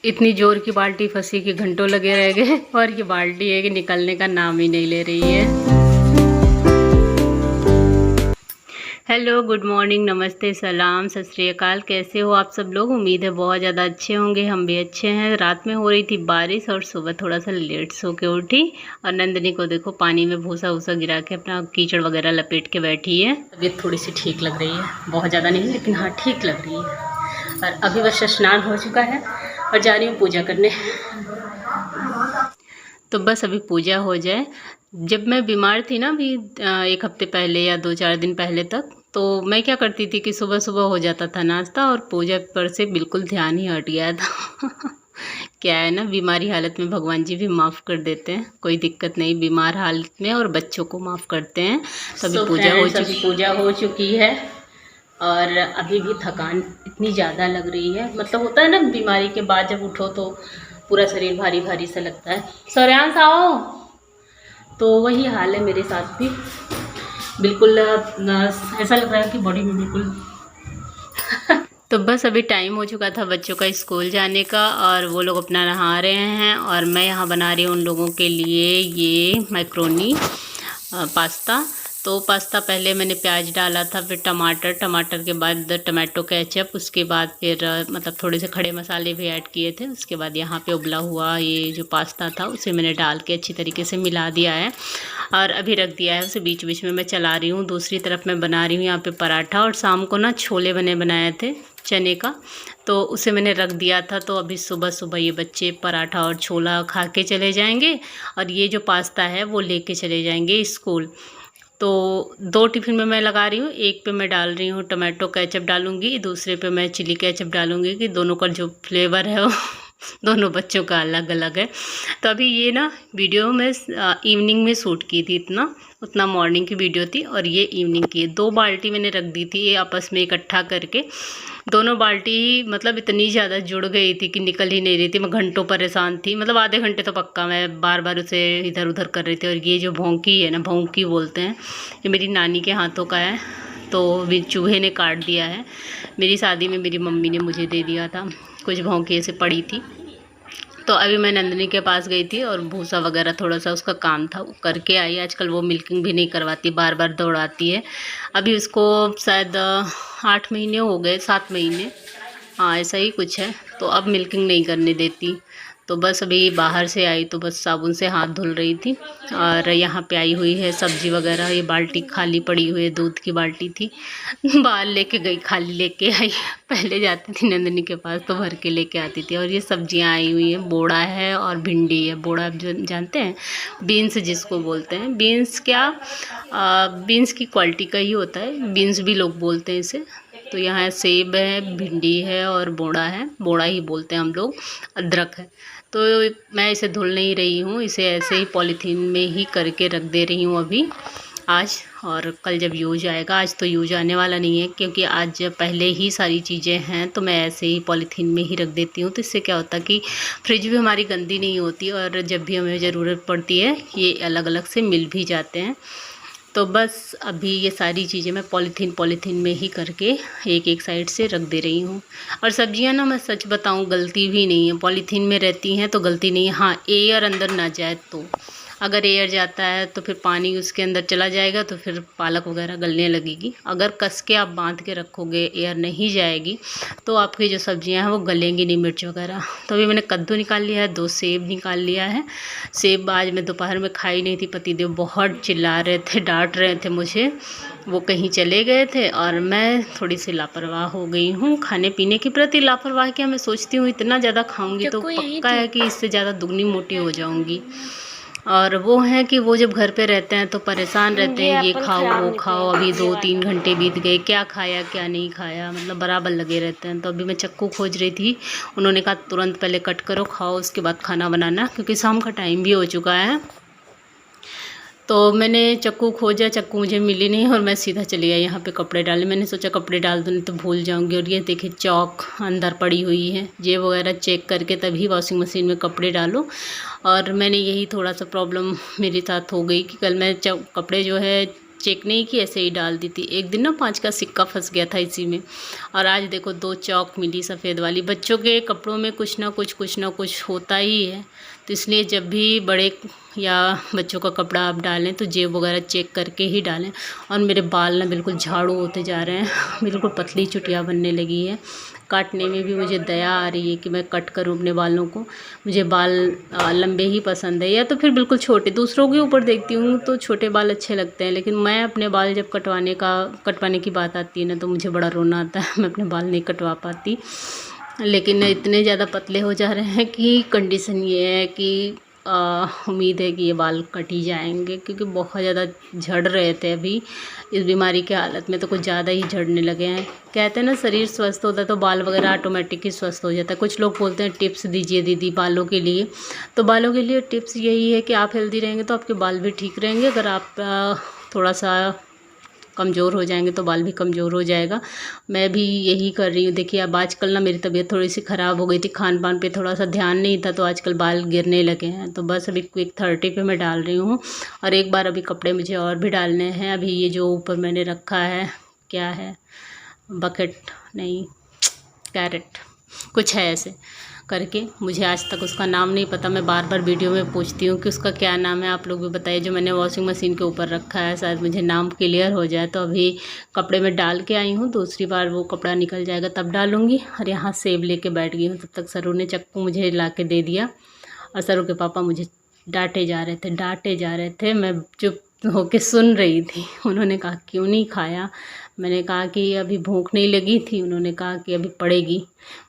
इतनी जोर की बाल्टी फंसी कि घंटों लगे रह गए और ये बाल्टी है कि निकलने का नाम ही नहीं ले रही है। हेलो, गुड मॉर्निंग, नमस्ते, सलाम, सत श्री अकाल। कैसे हो आप सब लोग? उम्मीद है बहुत ज़्यादा अच्छे होंगे। हम भी अच्छे हैं। रात में हो रही थी बारिश और सुबह थोड़ा सा लेट सो के उठी। और नंदनी को देखो पानी में भूसा वूसा गिरा के अपना कीचड़ वगैरह लपेट के बैठी है। तबीयत थोड़ी सी ठीक लग रही है, बहुत ज़्यादा नहीं लेकिन हाँ ठीक लग रही है। और अभी बस स्नान हो चुका है और जा रही हूँ पूजा करने। तो बस अभी पूजा हो जाए। जब मैं बीमार थी ना अभी 1 हफ्ते पहले या 2-4 दिन पहले तक, तो मैं क्या करती थी कि सुबह सुबह हो जाता था नाश्ता और पूजा पर से बिल्कुल ध्यान ही हट गया था। क्या है ना, बीमारी हालत में भगवान जी भी माफ़ कर देते हैं, कोई दिक्कत नहीं। बीमार हालत में और बच्चों को माफ़ करते हैं। तभी पूजा हो चुकी है और अभी भी थकान इतनी ज़्यादा लग रही है। मतलब होता है ना बीमारी के बाद जब उठो तो पूरा शरीर भारी भारी सा लगता है। सौर्यांश आओ। तो वही हाल है मेरे साथ भी। बिल्कुल ऐसा लग रहा है कि बॉडी में बिल्कुल तो बस अभी टाइम हो चुका था बच्चों का स्कूल जाने का और वो लोग अपना नहा रहे हैं और मैं यहाँ बना रही हूँ उन लोगों के लिए ये मैक्रोनी पास्ता। तो पास्ता पहले मैंने प्याज डाला था, फिर टमाटर के बाद टमाटो केचप, उसके बाद फिर मतलब थोड़े से खड़े मसाले भी ऐड किए थे। उसके बाद यहाँ पे उबला हुआ ये जो पास्ता था उसे मैंने डाल के अच्छी तरीके से मिला दिया है और अभी रख दिया है उसे। बीच बीच में मैं चला रही हूँ। दूसरी तरफ मैं बना रही हूँ यहाँ पे पराठा और शाम को ना छोले बनाए थे चने का, तो उसे मैंने रख दिया था। तो अभी सुबह सुबह ये बच्चे पराठा और छोला खा के चले जाएंगे और ये जो पास्ता है वो लेके चले जाएंगे स्कूल। तो 2 टिफ़िन में मैं लगा रही हूँ। एक पे मैं डाल रही हूँ टमाटो केचप डालूँगी, दूसरे पे मैं चिली केचप डालूँगी कि दोनों का जो फ्लेवर है वो दोनों बच्चों का अलग अलग है। तो अभी ये ना वीडियो मैं इवनिंग में शूट की थी, उतना मॉर्निंग की वीडियो थी और ये इवनिंग की है। 2 बाल्टी मैंने रख दी थी ये आपस में इकट्ठा करके। दोनों बाल्टी मतलब इतनी ज़्यादा जुड़ गई थी कि निकल ही नहीं रही थी। मैं घंटों परेशान थी, मतलब आधे घंटे तो पक्का मैं बार बार उसे इधर उधर कर रही थी। और ये जो भौंकी है ना, भौंकी बोलते हैं, ये मेरी नानी के हाथों का है। तो चूहे ने काट दिया है। मेरी शादी में मेरी मम्मी ने मुझे दे दिया था, कुछ भौंकी ऐसे पड़ी थी। तो अभी मैं नंदनी के पास गई थी और भूसा वगैरह थोड़ा सा उसका काम था वो करके आई। आजकल वो मिल्किंग भी नहीं करवाती, बार बार दौड़ाती है। अभी उसको शायद 8 महीने हो गए, 7 महीने, हाँ ऐसा ही कुछ है। तो अब मिल्किंग नहीं करने देती। तो बस अभी बाहर से आई तो बस साबुन से हाथ धुल रही थी। और यहाँ पे आई हुई है सब्जी वगैरह। ये बाल्टी खाली पड़ी हुई है, दूध की बाल्टी थी, बाहर लेके गई, खाली लेके आई। पहले जाती थी नंदनी के पास तो भर के लेके आती थी। और ये सब्जियाँ आई हुई हैं, बोड़ा है और भिंडी है। बोड़ा आप जो जानते हैं, बीन्स जिसको बोलते हैं। बीन्स क्या, बीन्स की क्वालिटी का ही होता है, बीन्स भी लोग बोलते हैं इसे। तो यहाँ सेब है, भिंडी है और बोड़ा है, बोड़ा ही बोलते हैं हम लोग। अदरक है। तो मैं इसे धुल नहीं रही हूँ, इसे ऐसे ही पॉलीथीन में ही करके रख दे रही हूँ अभी आज। और कल जब यूज आएगा, आज तो यूज आने वाला नहीं है क्योंकि आज पहले ही सारी चीज़ें हैं, तो मैं ऐसे ही पॉलीथीन में ही रख देती हूँ। तो इससे क्या होता है कि फ्रिज भी हमारी गंदी नहीं होती और जब भी हमें ज़रूरत पड़ती है ये अलग अलग से मिल भी जाते हैं। तो बस अभी ये सारी चीज़ें मैं पॉलीथीन में ही करके एक एक साइड से रख दे रही हूँ। और सब्जियां ना, मैं सच बताऊँ, गलती भी नहीं है। पॉलीथीन में रहती हैं तो गलती नहीं है। हाँ, एयर अंदर ना जाए तो, अगर एयर जाता है तो फिर पानी उसके अंदर चला जाएगा तो फिर पालक वगैरह गलने लगेगी। अगर कस के आप बांध के रखोगे, एयर नहीं जाएगी, तो आपकी जो सब्जियां हैं वो गलेंगी नहीं, मिर्च वगैरह। तो अभी मैंने कद्दू निकाल लिया है, 2 सेब निकाल लिया है। सेब आज मैं दोपहर में खाई नहीं थी, पतिदेव बहुत चिल्ला रहे थे, डांट रहे थे मुझे। वो कहीं चले गए थे और मैं थोड़ी सी लापरवाह हो गई हूँ खाने पीने के प्रति। लापरवाह क्या, मैं सोचती हूँ इतना ज़्यादा खाऊंगी तो पक्का है कि इससे ज़्यादा दुगनी मोटी हो जाऊंगी। और वो है कि वो जब घर पे रहते हैं तो परेशान रहते हैं, ये खाओ वो खाओ। अभी 2-3 घंटे बीत गए, क्या खाया क्या नहीं खाया, मतलब बराबर लगे रहते हैं। तो अभी मैं चक्कू खोज रही थी, उन्होंने कहा तुरंत पहले कट करो, खाओ, उसके बाद खाना बनाना, क्योंकि शाम का टाइम भी हो चुका है। तो मैंने चक्कू खोजा, चक्कू मुझे मिली नहीं और मैं सीधा चली आई यहाँ पे कपड़े डालने। मैंने सोचा कपड़े डाल दूँ नहीं तो भूल जाऊँगी। और ये देखिए चौक अंदर पड़ी हुई है, जेब वगैरह चेक करके तभी वॉशिंग मशीन में कपड़े डालो। और मैंने यही थोड़ा सा प्रॉब्लम मेरे साथ हो गई कि कल मैं कपड़े जो है चेक नहीं की, ऐसे ही डाल दी थी। एक दिन ना 5 का सिक्का फंस गया था इसी में, और आज देखो 2 चौक मिली सफ़ेद वाली। बच्चों के कपड़ों में कुछ ना कुछ होता ही है, तो इसलिए जब भी बड़े या बच्चों का कपड़ा आप डालें तो जेब वगैरह चेक करके ही डालें। और मेरे बाल ना बिल्कुल झाड़ू होते जा रहे हैं, बिल्कुल पतली चुटिया बनने लगी है। काटने में भी मुझे दया आ रही है कि मैं कट करूँ अपने बालों को। मुझे बाल लंबे ही पसंद है, या तो फिर बिल्कुल छोटे। दूसरों के ऊपर देखती हूँ तो छोटे बाल अच्छे लगते हैं, लेकिन मैं अपने बाल जब कटवाने की बात आती है ना, तो मुझे बड़ा रोना आता है। मैं अपने बाल नहीं कटवा पाती, लेकिन इतने ज़्यादा पतले हो जा रहे हैं कि कंडीशन ये है कि उम्मीद है कि ये बाल कट ही जाएंगे, क्योंकि बहुत ज़्यादा झड़ रहे थे। अभी इस बीमारी के हालत में तो कुछ ज़्यादा ही झड़ने लगे हैं। कहते हैं ना, शरीर स्वस्थ होता है तो बाल वगैरह ऑटोमेटिक ही स्वस्थ हो जाता है। कुछ लोग बोलते हैं टिप्स दीजिए दीदी बालों के लिए, तो बालों के लिए टिप्स यही है कि आप हेल्दी रहेंगे तो आपके बाल भी ठीक रहेंगे। अगर आप थोड़ा सा कमज़ोर हो जाएंगे तो बाल भी कमज़ोर हो जाएगा। मैं भी यही कर रही हूँ। देखिए अब आजकल ना मेरी तबीयत थोड़ी सी ख़राब हो गई थी, खान पान पे थोड़ा सा ध्यान नहीं था, तो आजकल बाल गिरने लगे हैं। तो बस अभी क्विक 30 पे मैं डाल रही हूँ, और एक बार अभी कपड़े मुझे और भी डालने हैं। अभी ये जो ऊपर मैंने रखा है, क्या है, बकेट नहीं, कैरेट कुछ है ऐसे करके, मुझे आज तक उसका नाम नहीं पता। मैं बार बार वीडियो में पूछती हूँ कि उसका क्या नाम है। आप लोग भी बताइए। जो मैंने वॉशिंग मशीन के ऊपर रखा है, शायद मुझे नाम क्लियर हो जाए। तो अभी कपड़े में डाल के आई हूँ, दूसरी बार वो कपड़ा निकल जाएगा तब डालूँगी। और यहाँ सेब लेके बैठ गई हूँ, तब तक सरू ने चाकू मुझे ला के दे दिया, और सरू के पापा मुझे डांटे जा रहे थे। मैं चुप होके सुन रही थी। उन्होंने कहा क्यों नहीं खाया, मैंने कहा कि अभी भूख नहीं लगी थी। उन्होंने कहा कि अभी पड़ेगी।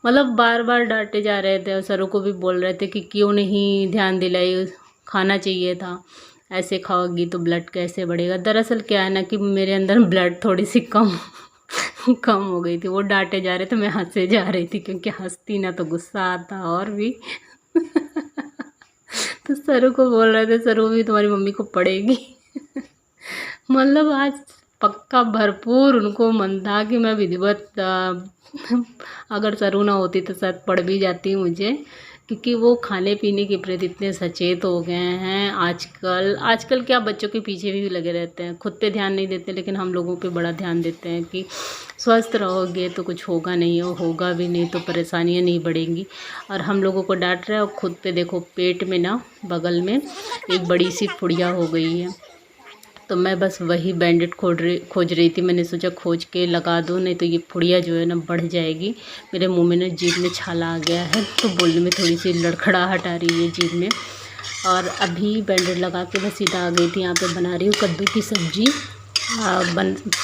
मतलब बार बार डांटे जा रहे थे, और सरों को भी बोल रहे थे कि क्यों नहीं ध्यान दिलाई, खाना चाहिए था, ऐसे खाओगी तो ब्लड कैसे बढ़ेगा। दरअसल क्या है ना कि मेरे अंदर ब्लड थोड़ी सी कम हो गई थी। वो डांटे जा रहे थे, मैं हंसे जा रही थी, क्योंकि हंसती ना तो गुस्सा आता और भी। तो सरू को बोल रहे थे सरू भी तुम्हारी मम्मी को पड़ेगी। मतलब आज पक्का भरपूर उनको मन था कि मैं विधिवत अगर सरू ना होती तो शायद पड़ भी जाती मुझे, क्योंकि वो खाने पीने के प्रति इतने सचेत हो गए हैं आजकल क्या बच्चों के पीछे भी लगे रहते हैं, खुद पे ध्यान नहीं देते, लेकिन हम लोगों पे बड़ा ध्यान देते हैं कि स्वस्थ रहोगे तो कुछ होगा नहीं, होगा भी नहीं तो परेशानियां नहीं बढ़ेंगी। और हम लोगों को डांट रहे हैं, और खुद पे देखो पेट में ना बगल में एक बड़ी सी फुड़िया हो गई है। तो मैं बस वही बैंडेड खोज रही थी। मैंने सोचा खोज के लगा दूँ, नहीं तो ये फुड़िया जो है ना बढ़ जाएगी। मेरे मुंह में ना जीभ में छाला आ गया है, तो बोलने में थोड़ी सी लड़खड़ाहट आ रही है जीभ में। और अभी बैंडेड लगा के बस सीधा आ गई थी। यहाँ पे बना रही हूँ कद्दू की सब्ज़ी।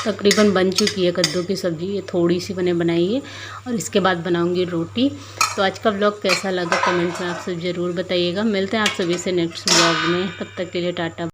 तकरीबन बन चुकी है कद्दू की सब्ज़ी, ये थोड़ी सी मैंने बनाई है, और इसके बाद बनाऊँगी रोटी। तो आज का व्लॉग कैसा लगा कमेंट्स में आप सब ज़रूर बताइएगा। मिलते हैं आप सभी से नेक्स्ट व्लॉग में, तब तक के लिए टाटा।